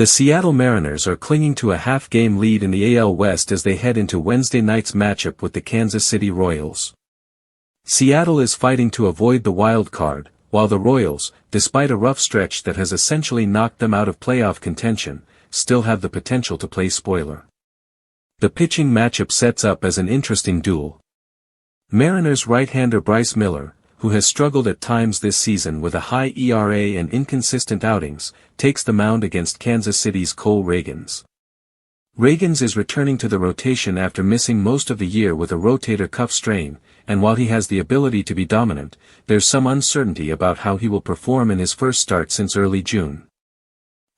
The Seattle Mariners are clinging to a half-game lead in the AL West as they head into Wednesday night's matchup with the Kansas City Royals. Seattle is fighting to avoid the wild card, while the Royals, despite a rough stretch that has essentially knocked them out of playoff contention, still have the potential to play spoiler. The pitching matchup sets up as an interesting duel. Mariners right-hander Bryce Miller, who has struggled at times this season with a high ERA and inconsistent outings, takes the mound against Kansas City's Cole Ragans. Ragans is returning to the rotation after missing most of the year with a rotator cuff strain, and while he has the ability to be dominant, there's some uncertainty about how he will perform in his first start since early June.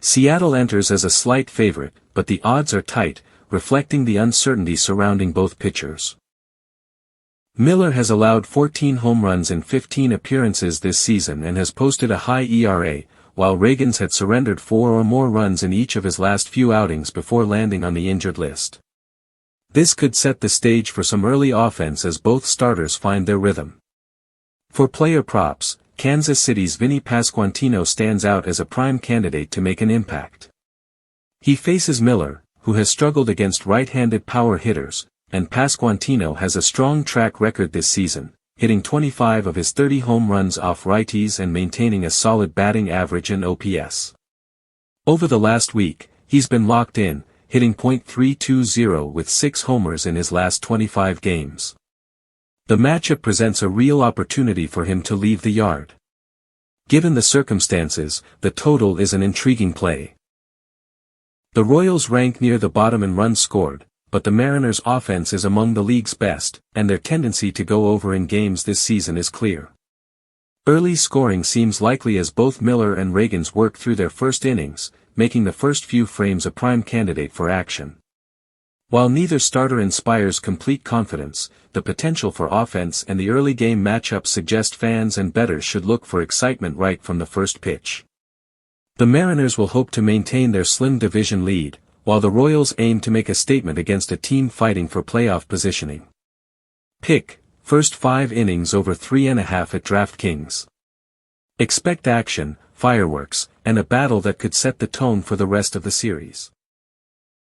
Seattle enters as a slight favorite, but the odds are tight, reflecting the uncertainty surrounding both pitchers. Miller has allowed 14 home runs in 15 appearances this season and has posted a high ERA, while Ragans had surrendered 4 or more runs in each of his last few outings before landing on the injured list. This could set the stage for some early offense as both starters find their rhythm. For player props, Kansas City's Vinnie Pasquantino stands out as a prime candidate to make an impact. He faces Miller, who has struggled against right-handed power hitters, and Pasquantino has a strong track record this season, hitting 25 of his 30 home runs off righties and maintaining a solid batting average and OPS. Over the last week, he's been locked in, hitting .320 with 6 homers in his last 25 games. The matchup presents a real opportunity for him to leave the yard. Given the circumstances, the total is an intriguing play. The Royals rank near the bottom in runs scored, but the Mariners' offense is among the league's best, and their tendency to go over in games this season is clear. Early scoring seems likely as both Miller and Ragans work through their first innings, making the first few frames a prime candidate for action. While neither starter inspires complete confidence, the potential for offense and the early game matchups suggest fans and bettors should look for excitement right from the first pitch. The Mariners will hope to maintain their slim division lead, while the Royals aim to make a statement against a team fighting for playoff positioning. Pick, first 5 innings over 3.5 at DraftKings. Expect action, fireworks, and a battle that could set the tone for the rest of the series.